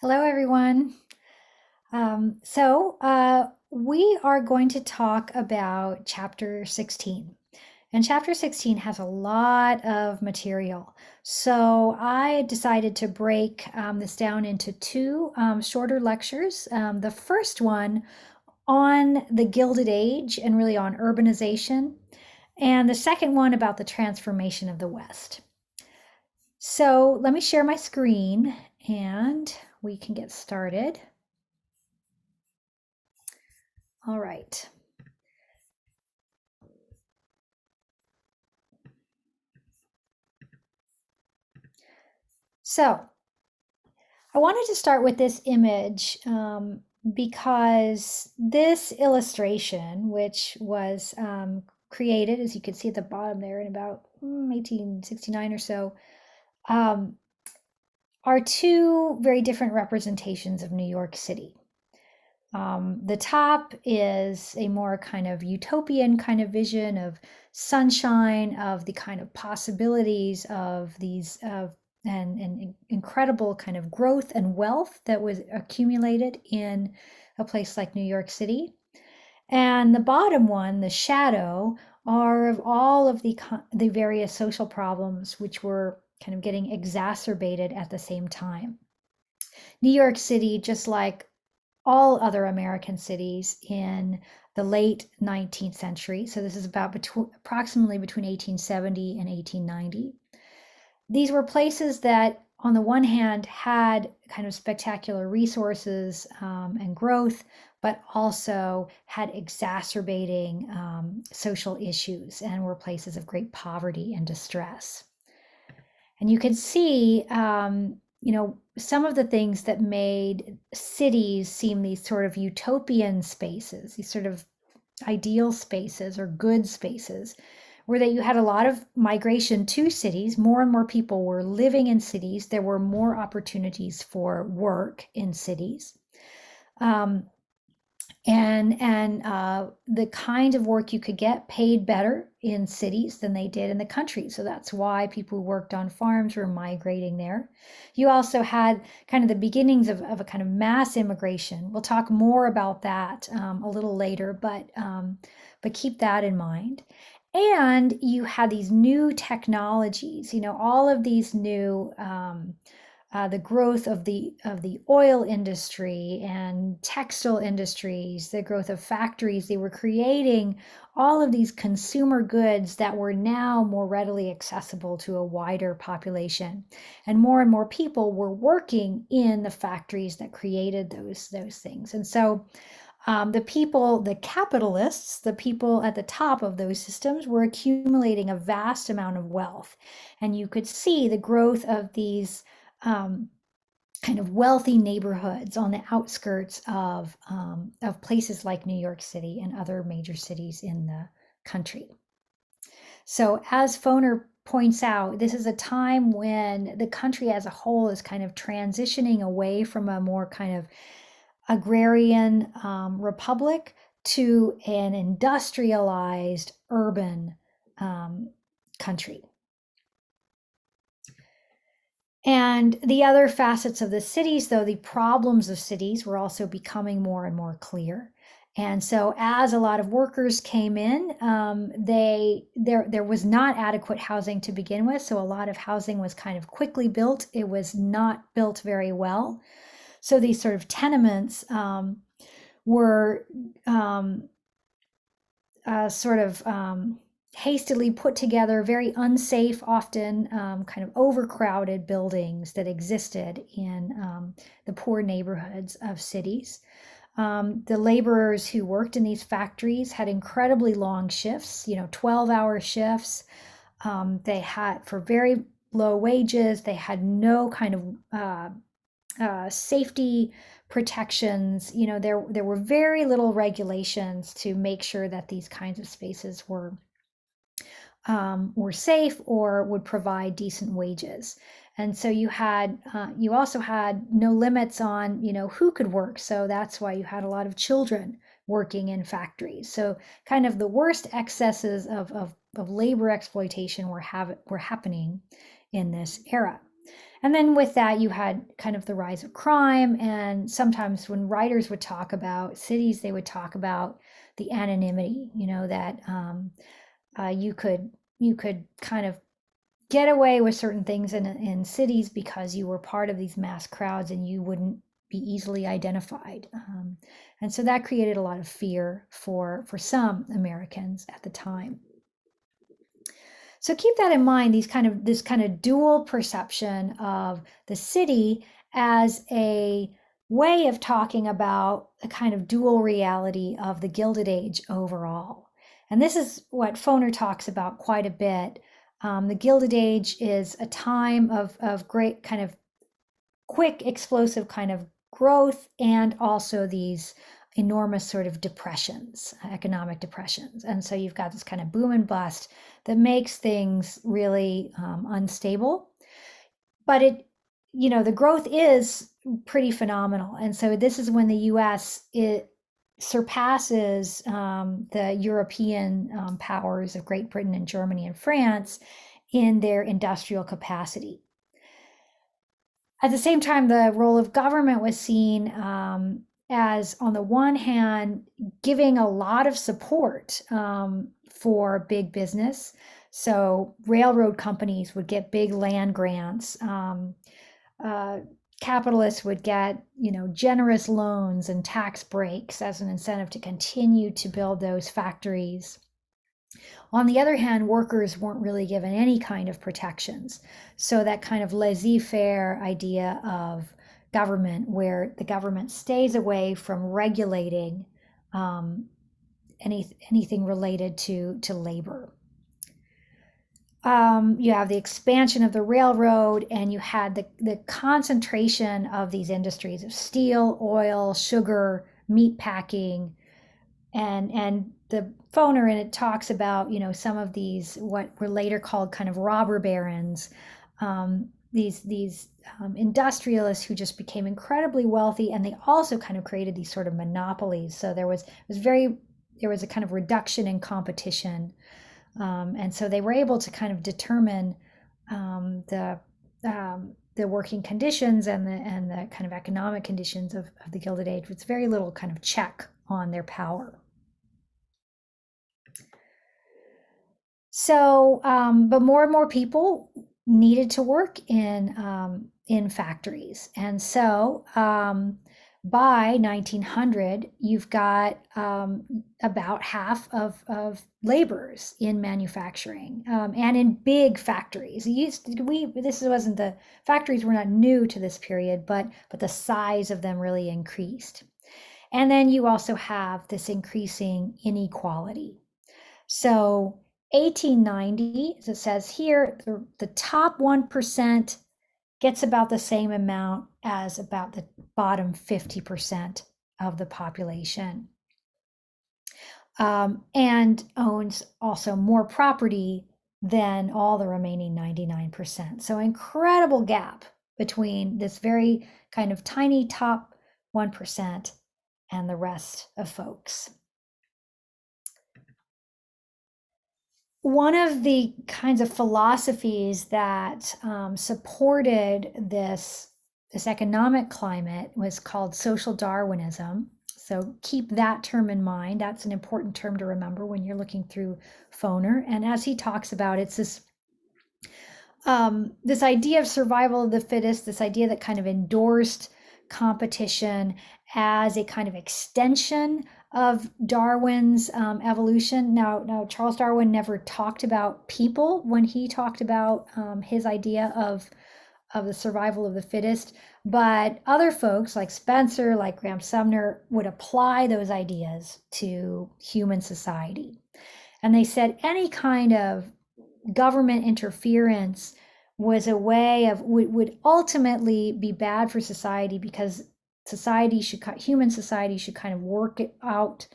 Hello, everyone. We are going to talk about chapter 16. And chapter 16 has a lot of material. So I decided to break this down into two shorter lectures. The first one on the Gilded Age and really on urbanization, and the second one about the transformation of the West. So let me share my screen and we can get started. All right. So I wanted to start with this image because this illustration, which was created, as you can see at the bottom there, in about 1869 or so, um, are two very different representations of New York City. The top is a more kind of utopian kind of vision of sunshine, of the kind of possibilities of these and incredible kind of growth and wealth that was accumulated in a place like New York City. And the bottom one, the shadow, are of all of the various social problems which were kind of getting exacerbated at the same time. New York City, just like all other American cities in the late 19th century. So this is about approximately between 1870 and 1890. These were places that, on the one hand, had kind of spectacular resources and growth, but also had exacerbating social issues and were places of great poverty and distress. And you can see, some of the things that made cities seem these sort of utopian spaces, these sort of ideal spaces or good spaces, were that you had a lot of migration to cities. More and more people were living in cities. There were more opportunities for work in cities. Um, and the kind of work you could get paid better in cities than they did in the country. So that's why people who worked on farms were migrating there. You also had kind of the beginnings of a kind of mass immigration. We'll talk more about that a little later, but keep that in mind. And you had these new technologies, all of these new the growth of the oil industry and textile industries, the growth of factories. They were creating all of these consumer goods that were now more readily accessible to a wider population, and more people were working in the factories that created those things. And so the people, the capitalists, the people at the top of those systems were accumulating a vast amount of wealth. And you could see the growth of these um, kind of wealthy neighborhoods on the outskirts of places like New York City and other major cities in the country. So, as Foner points out, this is a time when the country as a whole is kind of transitioning away from a more kind of agrarian republic to an industrialized urban country. And the other facets of the cities, though, the problems of cities were also becoming more and more clear. And so, as a lot of workers came in, there was not adequate housing to begin with. So a lot of housing was kind of quickly built. It was not built very well. So these sort of tenements were sort of hastily put together, very unsafe, often kind of overcrowded buildings that existed in the poor neighborhoods of cities. The laborers who worked in these factories had incredibly long shifts, 12-hour shifts. They had, for very low wages, they had no kind of safety protections. There were very little regulations to make sure that these kinds of spaces were safe or would provide decent wages. And so you also had no limits on, who could work. So that's why you had a lot of children working in factories. So kind of the worst excesses of labor exploitation were happening in this era. And then with that, you had kind of the rise of crime. And sometimes when writers would talk about cities, they would talk about the anonymity, that you could kind of get away with certain things in cities because you were part of these mass crowds and you wouldn't be easily identified. And so that created a lot of fear for some Americans at the time. So keep that in mind, this kind of dual perception of the city as a way of talking about the kind of dual reality of the Gilded Age overall. And this is what Foner talks about quite a bit. The Gilded Age is a time of great kind of quick, explosive kind of growth, and also these enormous sort of depressions, economic depressions. And so you've got this kind of boom and bust that makes things really unstable. But the growth is pretty phenomenal. And so this is when the US surpasses the European powers of Great Britain and Germany and France in their industrial capacity. At the same time, the role of government was seen as, on the one hand, giving a lot of support for big business. So railroad companies would get big land grants. Capitalists would get, generous loans and tax breaks as an incentive to continue to build those factories. On the other hand, workers weren't really given any kind of protections. So that kind of laissez-faire idea of government, where the government stays away from regulating anything related to labor. You have the expansion of the railroad, and you had the concentration of these industries of steel, oil, sugar, meat packing, and the Foner in it talks about, some of these what were later called kind of robber barons, these industrialists who just became incredibly wealthy, and they also kind of created these sort of monopolies. So there was a kind of reduction in competition, and so they were able to kind of determine the working conditions and the kind of economic conditions of the Gilded Age with very little kind of check on their power. So, but more and more people needed to work in factories, and so by 1900, you've got about half of laborers in manufacturing and in big factories. The factories were not new to this period, but the size of them really increased. And then you also have this increasing inequality. So 1890, as it says here, the top 1% gets about the same amount as about the bottom 50% of the population, and owns also more property than all the remaining 99%. So incredible gap between this very kind of tiny top 1% and the rest of folks. One of the kinds of philosophies that supported this economic climate was called social Darwinism. So keep that term in mind. That's an important term to remember when you're looking through Foner. And as he talks about, it's this idea of survival of the fittest, this idea that kind of endorsed competition as a kind of extension of Darwin's evolution. Now, Charles Darwin never talked about people when he talked about his idea of the survival of the fittest, but other folks like Spencer, like Graham Sumner, would apply those ideas to human society. And they said any kind of government interference was a way of would ultimately be bad for society, because human society should kind of work it out,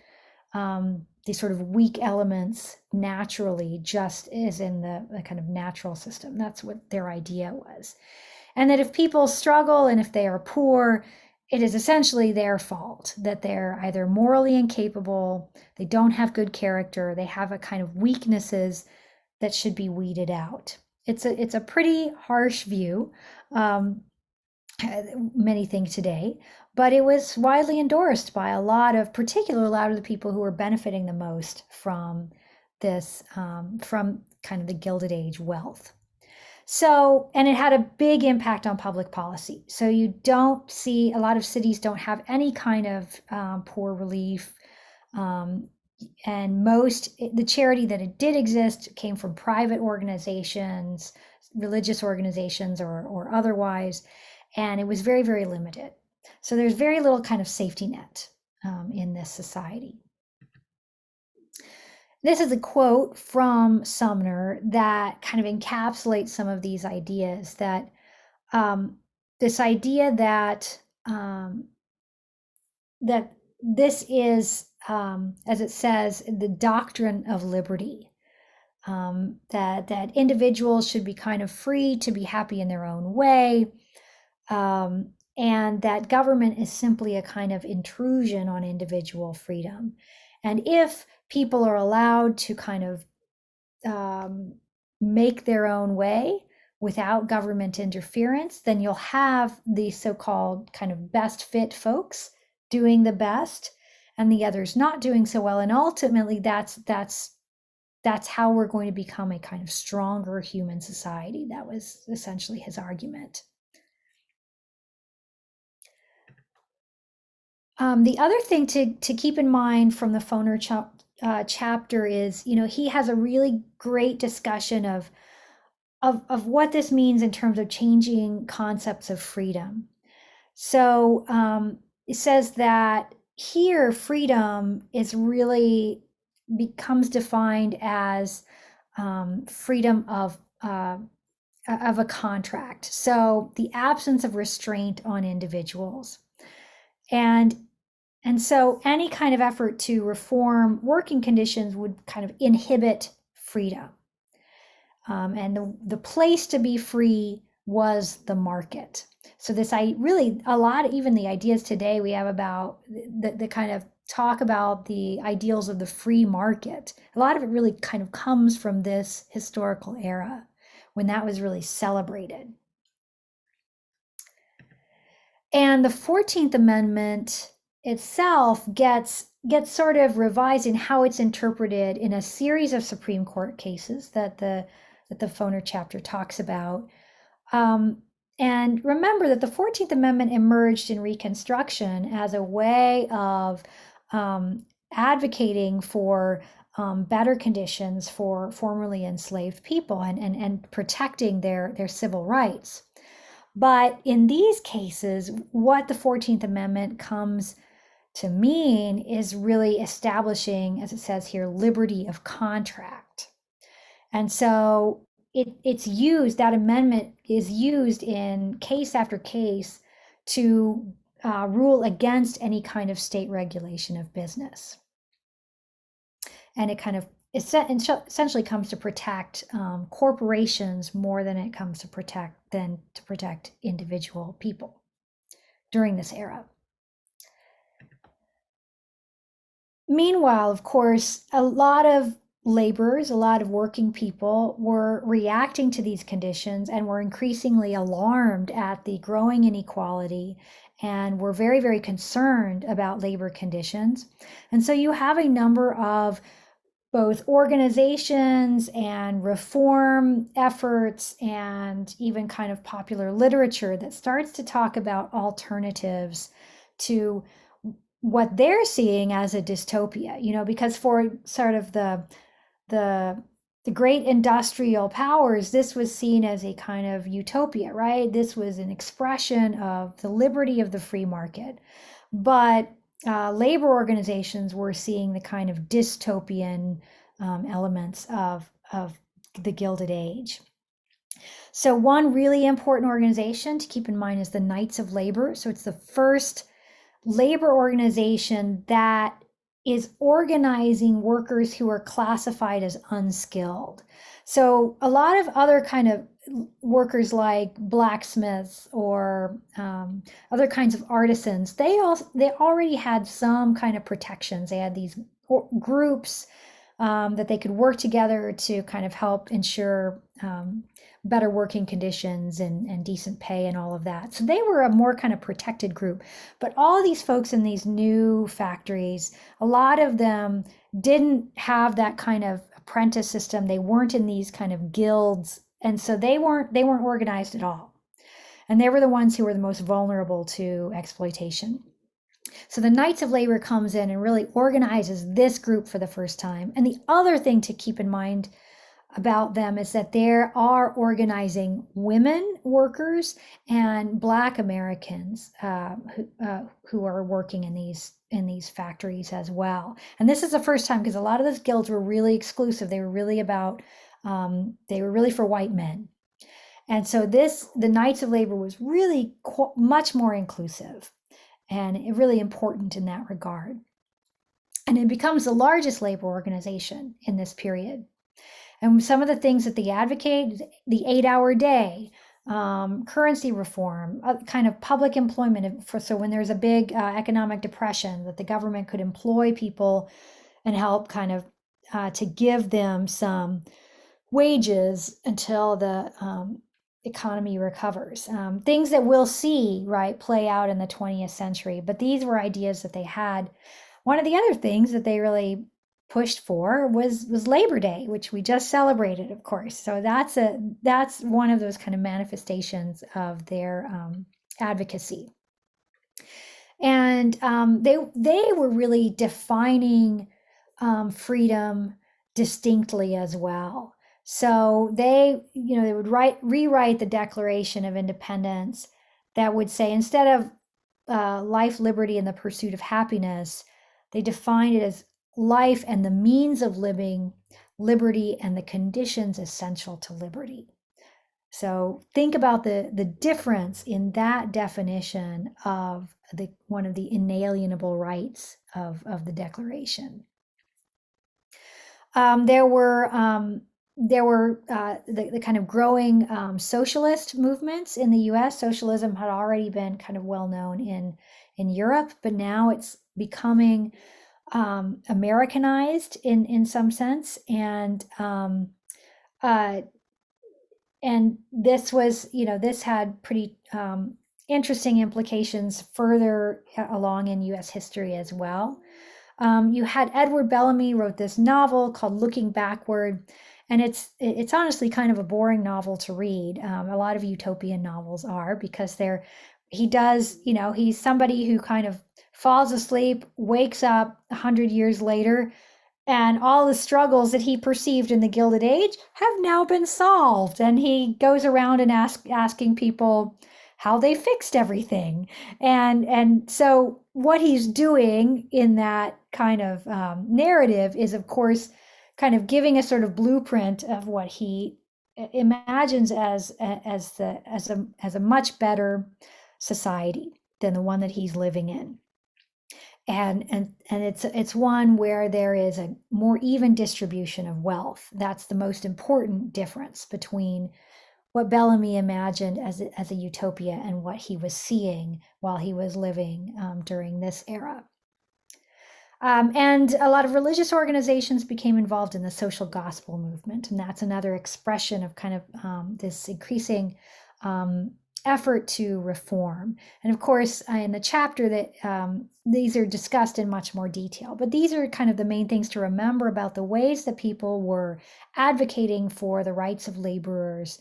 these sort of weak elements naturally, just as in the kind of natural system. That's what their idea was. And that if people struggle and if they are poor, it is essentially their fault, that they're either morally incapable, they don't have good character, they have a kind of weaknesses that should be weeded out. It's a pretty harsh view. Um, Many think today, but it was widely endorsed by particularly a lot of the people who were benefiting the most from this, from kind of the Gilded Age wealth. So, and it had a big impact on public policy. So you don't see a lot of cities don't have any kind of poor relief. Um, and the charity that it did exist came from private organizations, religious organizations or otherwise, and it was very, very limited. So there's very little kind of safety net in this society. This is a quote from Sumner that kind of encapsulates some of these ideas that um, this idea that this is, as it says, the doctrine of liberty. That individuals should be kind of free to be happy in their own way, and that government is simply a kind of intrusion on individual freedom. And if people are allowed to kind of make their own way without government interference, then you'll have the so-called kind of best fit folks doing the best and the others not doing so well. And ultimately that's how we're going to become a kind of stronger human society. That was essentially his argument. The other thing to keep in mind from the Foner chapter is, he has a really great discussion of what this means in terms of changing concepts of freedom. So it says that here freedom is really becomes defined as freedom of a contract. So the absence of restraint on individuals. And so any kind of effort to reform working conditions would kind of inhibit freedom. And the place to be free was the market. So a lot of even the ideas today we have about the kind of talk about the ideals of the free market, a lot of it really kind of comes from this historical era when that was really celebrated. And the 14th Amendment itself gets sort of revised in how it's interpreted in a series of Supreme Court cases that the Foner chapter talks about. And remember that the 14th Amendment emerged in Reconstruction as a way of advocating for better conditions for formerly enslaved people and protecting their civil rights. But in these cases, what the 14th Amendment comes to mean is really establishing, as it says here, liberty of contract. And so that amendment is used in case after case to rule against any kind of state regulation of business. And it kind of essentially comes to protect corporations more than it comes to protect individual people during this era. Meanwhile, of course, a lot of laborers, a lot of working people were reacting to these conditions and were increasingly alarmed at the growing inequality and were very, very concerned about labor conditions. And so you have a number of both organizations and reform efforts and even kind of popular literature that starts to talk about alternatives to what they're seeing as a dystopia, because for sort of the great industrial powers, this was seen as a kind of utopia, right? This was an expression of the liberty of the free market. But labor organizations were seeing the kind of dystopian elements of the Gilded Age. So one really important organization to keep in mind is the Knights of Labor. So it's the first labor organization that is organizing workers who are classified as unskilled. So a lot of other kind of workers like blacksmiths or other kinds of artisans, they already had some kind of protections. They had these groups that they could work together to kind of help ensure better working conditions and decent pay and all of that. So they were a more kind of protected group. But all these folks in these new factories, a lot of them didn't have that kind of apprentice system. They weren't in these kind of guilds, and so they weren't organized at all. And they were the ones who were the most vulnerable to exploitation. So the Knights of Labor comes in and really organizes this group for the first time. And the other thing to keep in mind about them is that they are organizing women workers and Black Americans who are working in these factories as well. And this is the first time, because a lot of those guilds were really exclusive. They were really about they were really for white men. And so the Knights of Labor was really much more inclusive and really important in that regard. And it becomes the largest labor organization in this period. And some of the things that they advocate, the 8-hour day, currency reform, kind of public employment. So when there's a big economic depression, that the government could employ people and help kind of to give them some wages until the economy recovers. Things that we'll see, right, play out in the 20th century. But these were ideas that they had. One of the other things that they really pushed for was Labor Day, which we just celebrated, of course. So that's one of those kind of manifestations of their advocacy. And they were really defining freedom distinctly as well. So they would rewrite the Declaration of Independence that would say, instead of life, liberty, and the pursuit of happiness, they defined it as life and the means of living, liberty, and the conditions essential to liberty. So think about the difference in that definition of one of the inalienable rights of the Declaration. There were the kind of growing socialist movements in the U.S. Socialism had already been kind of well known in Europe, but now it's becoming Americanized in some sense, and this was, this had pretty interesting implications further along in U.S. history as well. You had Edward Bellamy wrote this novel called Looking Backward, and it's honestly kind of a boring novel to read. A lot of utopian novels are, because he's somebody who kind of falls asleep, wakes up 100 years later, and all the struggles that he perceived in the Gilded Age have now been solved. And he goes around and asking people how they fixed everything. And so what he's doing in that kind of narrative is, of course, kind of giving a sort of blueprint of what he imagines as a much better society than the one that he's living in. And it's one where there is a more even distribution of wealth. That's the most important difference between what Bellamy imagined as a utopia and what he was seeing while he was living during this era. And a lot of religious organizations became involved in the social gospel movement, and that's another expression of kind of this increasing effort to reform. And of course, in the chapter that these are discussed in much more detail, but these are kind of the main things to remember about the ways that people were advocating for the rights of laborers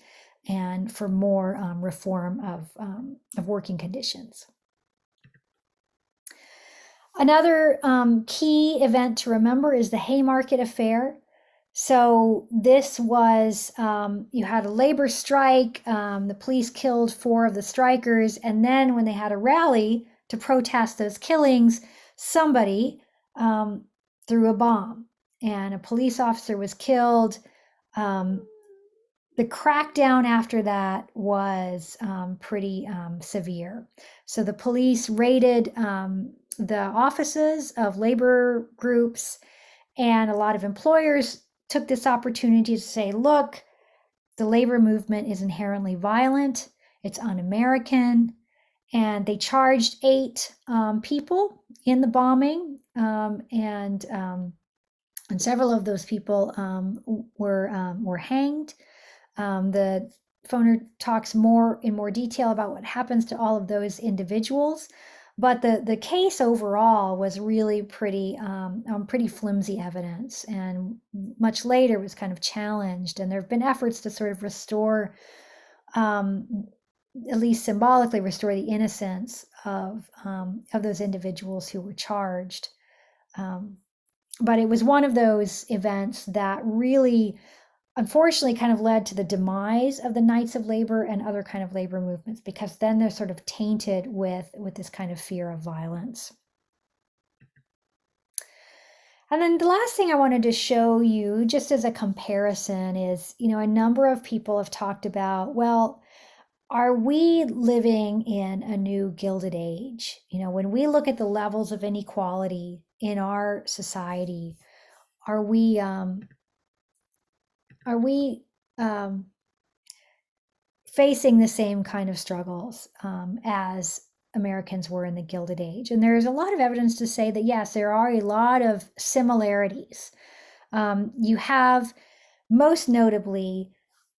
and for more reform of working conditions. Another key event to remember is the Haymarket Affair. So this was, you had a labor strike, the police killed 4 of the strikers, and then when they had a rally to protest those killings, somebody threw a bomb and a police officer was killed. The crackdown after that was pretty severe. So the police raided the offices of labor groups, and a lot of employers took this opportunity to say, look, the labor movement is inherently violent, it's un-American, and they charged 8 people in the bombing, and And several of those people were hanged. The phoner talks in more detail about what happens to all of those individuals, but the case overall was really pretty flimsy evidence, and much later was kind of challenged. And there have been efforts to sort of restore, at least symbolically, restore the innocence of those individuals who were charged. Um, but it was one of those events that really unfortunately kind of led to the demise of the Knights of Labor and other kind of labor movements, because then they're sort of tainted with this kind of fear of violence. And then the last thing I wanted to show you, just as a comparison, is, a number of people have talked about, well, are we living in a new Gilded Age? When we look at the levels of inequality in our society, are we um, facing the same kind of struggles as Americans were in the Gilded Age? And there's a lot of evidence to say that yes, there are a lot of similarities. You have, most notably,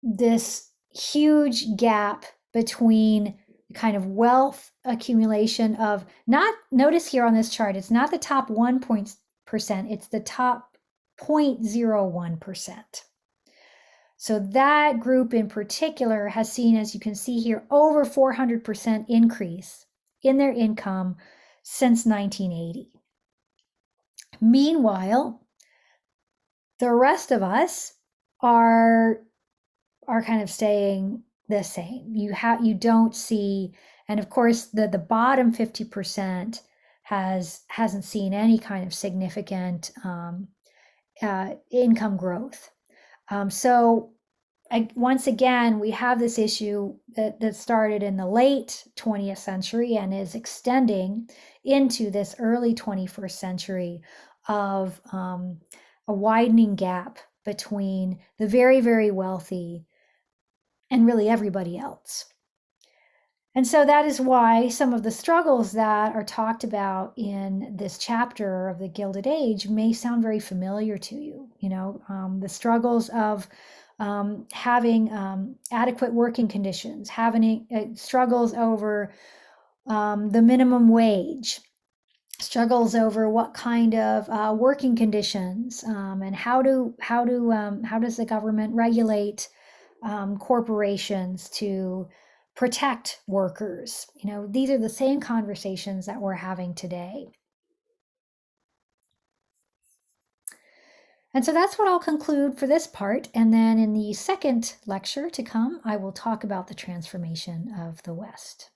this huge gap between kind of wealth accumulation of, not, notice here on this chart, it's not the top 1%, it's the top 0.01%. So that group in particular has seen, as you can see here, over 400% increase in their income since 1980. Meanwhile, the rest of us are kind of staying the same. You don't see, and of course the bottom 50% hasn't seen any kind of significant income growth. So once again, we have this issue that started in the late 20th century and is extending into this early 21st century of a widening gap between the very, very wealthy and really everybody else. And so that is why some of the struggles that are talked about in this chapter of the Gilded Age may sound very familiar to you. The struggles of having adequate working conditions, having struggles over the minimum wage, struggles over what kind of working conditions, and how does the government regulate corporations to protect workers. These are the same conversations that we're having today. And so that's what I'll conclude for this part. And then in the second lecture to come, I will talk about the transformation of the West.